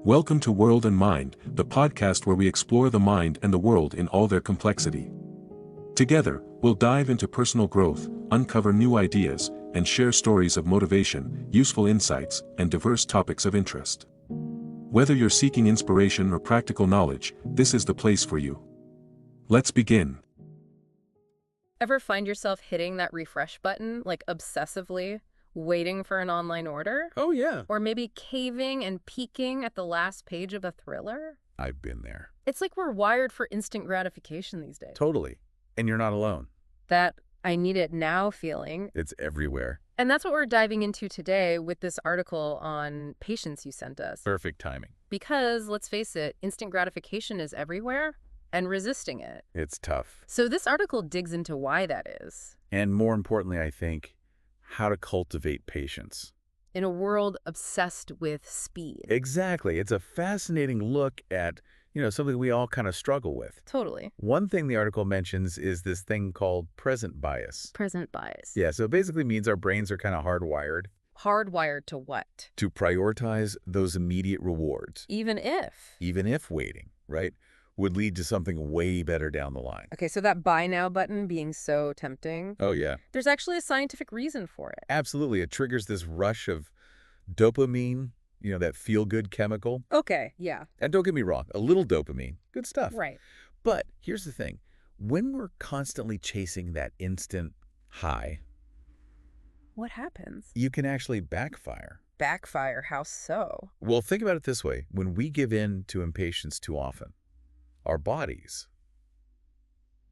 Welcome to World and Mind, the podcast where we explore the mind and the world in all their complexity. Together, we'll dive into personal growth, uncover new ideas, and share stories of motivation, useful insights, and diverse topics of interest. Whether you're seeking inspiration or practical knowledge, this is the place for you. Let's begin. Ever find yourself hitting that refresh button, like obsessively, waiting for an online order? Oh, yeah. Or maybe caving and peeking at the last page of a thriller? I've been there. It's like we're wired for instant gratification these days. Totally. And you're not alone. That I need it now feeling. It's everywhere. And that's what we're diving into today with this article on patience you sent us. Perfect timing. Because, let's face it, instant gratification is everywhere, and resisting it. It's tough. So this article digs into why that is. And more importantly, I think, how to cultivate patience. In a world obsessed with speed. Exactly. It's a fascinating look at, something we all kind of struggle with. Totally. One thing the article mentions is this thing called present bias. Present bias. Yeah, so it basically means our brains are kind of hardwired. Hardwired to what? To prioritize those immediate rewards. Even if waiting, right, would lead to something way better down the line. Okay, so that buy now button being so tempting. Oh, yeah. There's actually a scientific reason for it. Absolutely. It triggers this rush of dopamine, that feel-good chemical. Okay, yeah. And don't get me wrong, a little dopamine, good stuff. Right. But here's the thing. When we're constantly chasing that instant high, What happens? you can actually backfire. Backfire, how so? Well, think about it this way. When we give in to impatience too often, our bodies,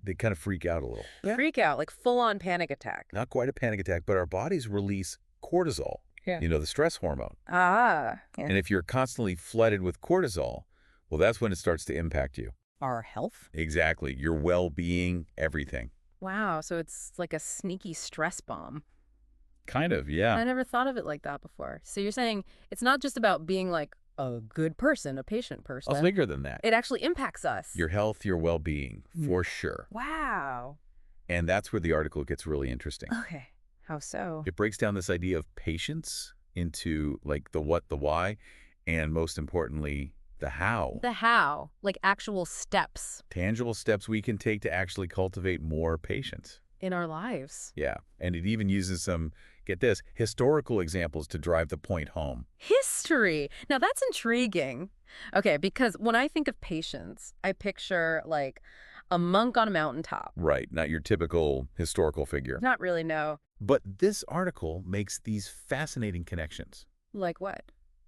they kind of freak out a little. Yeah. Freak out, like full-on panic attack. Not quite a panic attack, but our bodies release cortisol, Yeah. the stress hormone. Yeah. And if you're constantly flooded with cortisol, well, that's when it starts to impact you. Our health? Exactly. Your well-being, everything. Wow, so it's like a sneaky stress bomb. Kind of, yeah. I never thought of it like that before. So you're saying it's not just about being like a good person, a patient person. It's bigger than that. It actually impacts us. Your health, your well-being, for sure. Wow. And that's where the article gets really interesting. Okay. How so? It breaks down this idea of patience into like the what, the why, and most importantly, the how. The how, like actual steps Tangible steps we can take to actually cultivate more patience. in our lives. Yeah. And it even uses some, get this, historical examples to drive the point home. History. Now that's intriguing. Okay, because when I think of patience, I picture like a monk on a mountaintop. Right. Not your typical historical figure. Not really, no. But this article makes these fascinating connections Like what?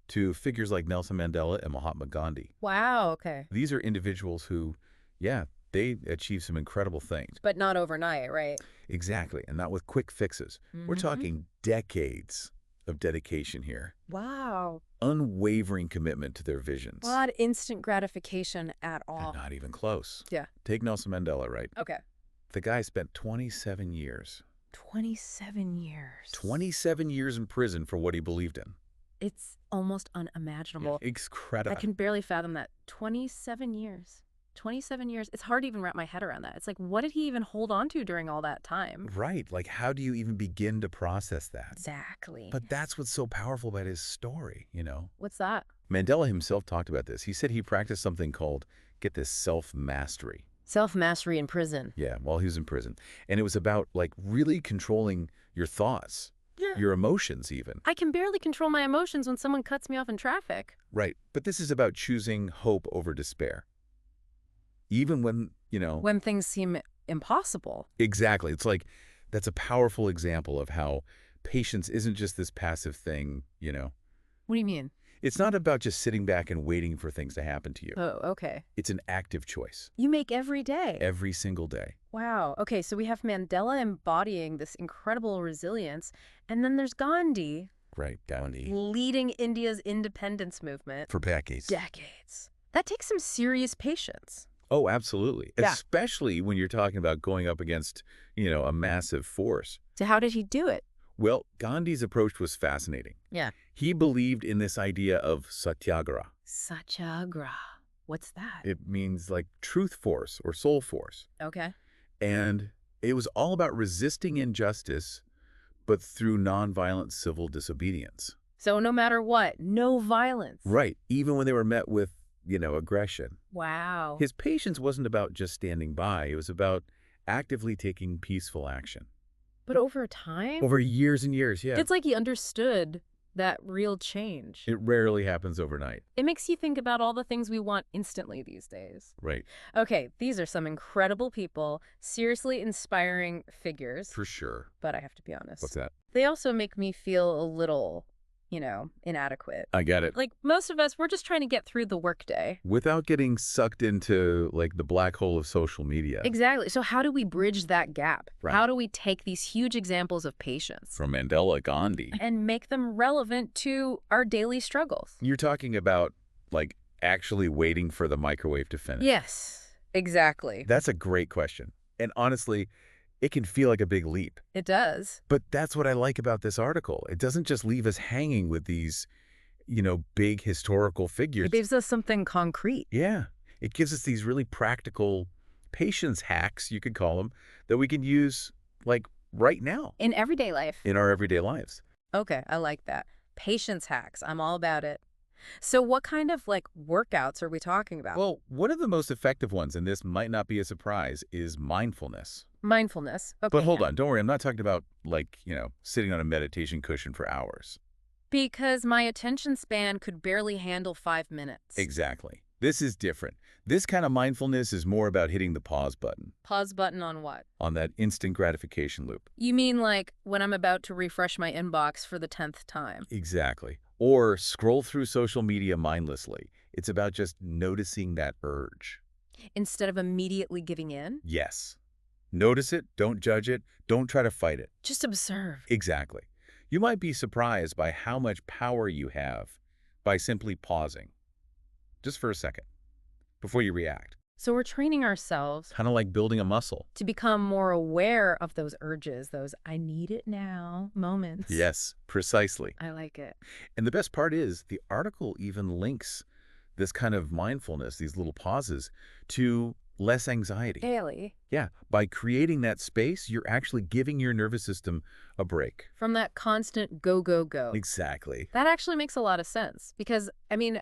to figures like Nelson Mandela and Mahatma Gandhi. Wow, okay. These are individuals who, they achieved some incredible things. But not overnight, right? Exactly. And not with quick fixes. We're talking decades of dedication here. Wow. Unwavering commitment to their visions. Not instant gratification at all. And not even close. Yeah. Take Nelson Mandela, right? Okay. The guy spent 27 years. 27 years. 27 years in prison for what he believed in. It's almost unimaginable. Incredible. I can barely fathom that. 27 years. 27 years. It's hard to even wrap my head around that. It's like, what did he even hold on to during all that time? Right. Like, how do you even begin to process that? Exactly. But that's what's so powerful about his story, What's that? Mandela himself talked about this. He said he practiced something called, get this, self-mastery. Self-mastery in prison. Yeah, while he was in prison. And it was about, like, really controlling your thoughts, your emotions even. I can barely control my emotions when someone cuts me off in traffic. Right. But this is about choosing hope over despair. Even when, When things seem impossible. Exactly. It's like, that's a powerful example of how patience isn't just this passive thing, What do you mean? It's not about just sitting back and waiting for things to happen to you. Oh, okay. It's an active choice. You make every day. Every single day. Wow. Okay, so we have Mandela embodying this incredible resilience, and then there's Gandhi Right, Gandhi. leading India's independence movement. For decades. Decades. That takes some serious patience. Oh, absolutely. Yeah. Especially when you're talking about going up against, a massive force. So how did he do it? Well, Gandhi's approach was fascinating. Yeah. He believed in this idea of satyagraha. Satyagraha. What's that? It means like truth force or soul force. Okay. And it was all about resisting injustice, but through nonviolent civil disobedience. So no matter what, no violence. Right. Even when they were met with, aggression. Wow. His patience wasn't about just standing by. It was about actively taking peaceful action. But over time, Over years and years, yeah. it's like he understood that real change. It rarely happens overnight. It makes you think about all the things we want instantly these days. Right. Okay, these are some incredible people, seriously inspiring figures. For sure. But I have to be honest. What's that? They also make me feel a little, inadequate. I get it. Like most of us, we're just trying to get through the workday. Without getting sucked into, the black hole of social media. Exactly. So how do we bridge that gap? Right. How do we take these huge examples of patience From Mandela, Gandhi. and make them relevant to our daily struggles? You're talking about, actually waiting for the microwave to finish. Yes, exactly. That's a great question. And honestly, it can feel like a big leap. It does. But that's what I like about this article. It doesn't just leave us hanging with these, big historical figures. It gives us something concrete. Yeah. It gives us these really practical patience hacks, you could call them, that we can use, right now. In everyday life. In our everyday lives. Okay, I like that. Patience hacks. I'm all about it. So what kind of, workouts are we talking about? Well, one of the most effective ones, and this might not be a surprise, is mindfulness. Mindfulness. Okay. But hold on, don't worry. I'm not talking about, sitting on a meditation cushion for hours. Because my attention span could barely handle 5 minutes. Exactly. This is different. This kind of mindfulness is more about hitting the pause button. Pause button on what? On that instant gratification loop. You mean when I'm about to refresh my inbox for the 10th time? Exactly. Or scroll through social media mindlessly. It's about just noticing that urge. Instead of immediately giving in? Yes. Notice it, don't judge it, don't try to fight it. Just observe. Exactly. You might be surprised by how much power you have by simply pausing. Just for a second. Before you react. So we're training ourselves Kind of like building a muscle. to become more aware of those urges, those I need it now moments. Yes, precisely. I like it. And the best part is the article even links this kind of mindfulness, these little pauses, to less anxiety. Daily. Yeah, by creating that space, you're actually giving your nervous system a break. From that constant go, go, go. Exactly. That actually makes a lot of sense because,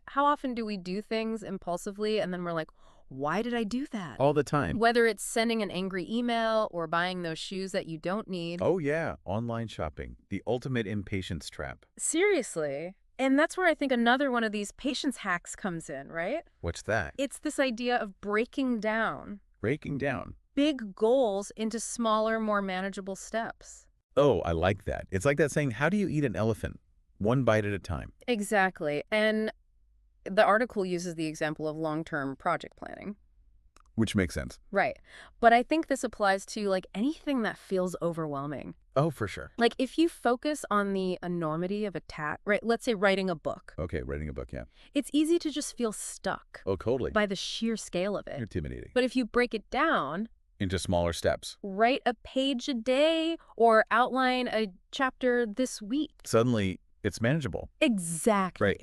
how often do we do things impulsively and then we're like, why did I do that? All the time. Whether it's sending an angry email or buying those shoes that you don't need. Oh yeah, online shopping, the ultimate impatience trap. Seriously. And that's where I think another one of these patience hacks comes in, right? What's that? It's this idea of breaking down Breaking down. big goals into smaller, more manageable steps. Oh, I like that. It's like that saying, how do you eat an elephant? One bite at a time. Exactly. And the article uses the example of long-term project planning. Which makes sense. Right. But I think this applies to anything that feels overwhelming. Oh, for sure. If you focus on the enormity of a task, right, let's say writing a book, Okay, writing a book, yeah. it's easy to just feel stuck Oh, totally. by the sheer scale of it. Intimidating. But if you break it down, Into smaller steps. write a page a day or outline a chapter this week. Suddenly, it's manageable. Exactly.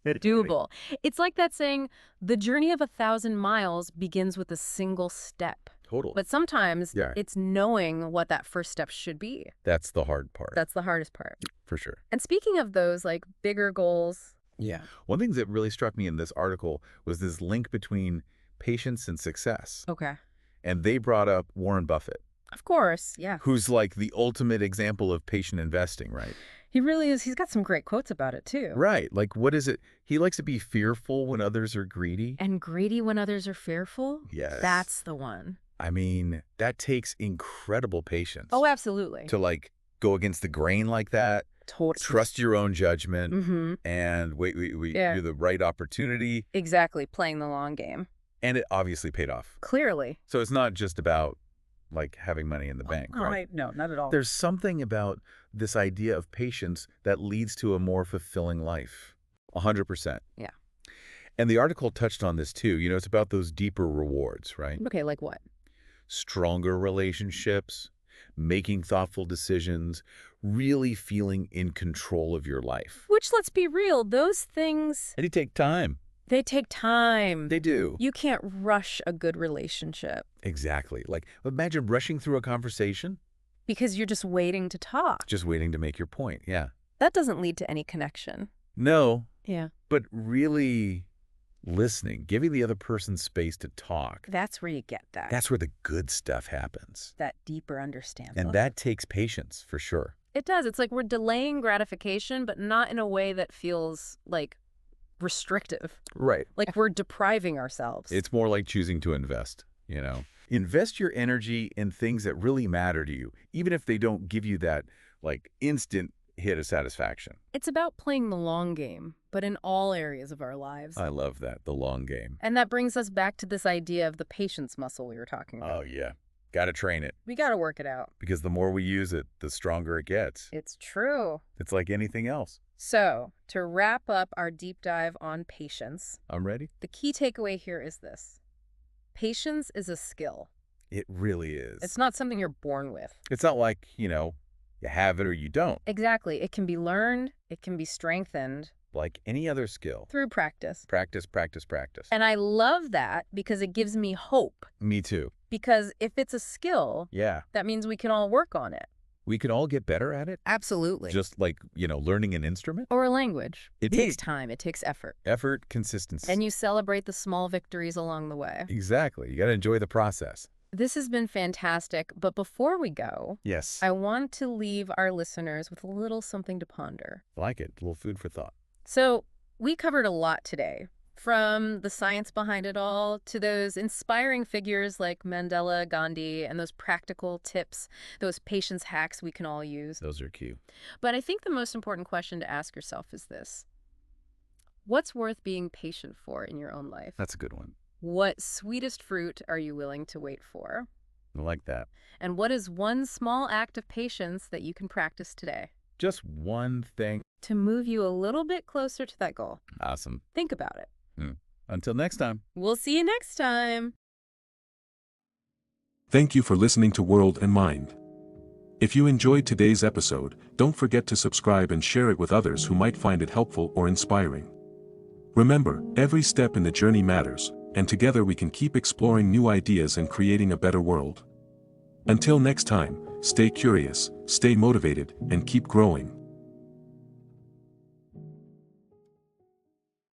Doable. It's like that saying, the journey of 1,000 miles begins with a single step. Total. But sometimes Yeah. it's knowing what that first step should be. That's the hard part. That's the hardest part. For sure. And speaking of those bigger goals. Yeah. One thing that really struck me in this article was this link between patience and success. Okay. And they brought up Warren Buffett, Of course. Yeah. who's like the ultimate example of patient investing, right? He really is. He's got some great quotes about it, too. Right. What is it? He likes to be fearful when others are greedy. And greedy when others are fearful? Yes. That's the one. I mean, that takes incredible patience. Oh, absolutely. To go against the grain like that. Totally. Trust your own judgment. Mm-hmm. And wait, Yeah. do the right opportunity. Exactly. Playing the long game. And it obviously paid off. Clearly. So it's not just about having money in the bank, right? No, not at all. There's something about this idea of patience that leads to a more fulfilling life. 100%. Yeah. And the article touched on this too. It's about those deeper rewards, right? Okay, like what? Stronger relationships, making thoughtful decisions, really feeling in control of your life. Which, let's be real, those things, And they take time. they take time. They do. You can't rush a good relationship Exactly. Imagine rushing through a conversation, because you're just waiting to talk. just waiting to make your point. Yeah. that doesn't lead to any connection. No, Yeah. but really listening, giving the other person space to talk. That's where you get that. That's where the good stuff happens. that deeper understanding. And that takes patience, for sure. It does. It's like we're delaying gratification, but not in a way that feels like restrictive. Right. Like we're depriving ourselves. It's more like choosing to invest, you know. Invest your energy in things that really matter to you, even if they don't give you that, like, instant hit of satisfaction. It's about playing the long game, but in all areas of our lives. I love that, the long game. And that brings us back to this idea of the patience muscle we were talking about. Oh, yeah. Got to train it. We got to work it out. Because the more we use it, the stronger it gets. It's true. It's like anything else. So, to wrap up our deep dive on patience, I'm ready? the key takeaway here is this. Patience is a skill. It really is. It's not something you're born with. It's not like, you know, you have it or you don't. Exactly. It can be learned. It can be strengthened. Like any other skill. Through practice. Practice, practice, practice. And I love that because it gives me hope. Me too. Because if it's a skill, Yeah. that means we can all work on it. We could all get better at it. Absolutely. Just like, you know, learning an instrument. Or a language. It takes is. time. It takes effort. Effort, consistency. And you celebrate the small victories along the way. Exactly. You got to enjoy the process. This has been fantastic, but before we go, Yes. I want to leave our listeners with a little something to ponder. Like it. A little food for thought. So, we covered a lot today, from the science behind it all to those inspiring figures like Mandela, Gandhi, and those practical tips, those patience hacks we can all use. Those are cute. But I think the most important question to ask yourself is this. What's worth being patient for in your own life? That's a good one. What sweetest fruit are you willing to wait for? I like that. And what is one small act of patience that you can practice today Just one thing. to move you a little bit closer to that goal? Awesome. Think about it. Until next time. We'll see you next time. Thank you for listening to World and Mind. If you enjoyed today's episode, don't forget to subscribe and share it with others who might find it helpful or inspiring. Remember, every step in the journey matters, and together we can keep exploring new ideas and creating a better world. Until next time, stay curious, stay motivated, and keep growing.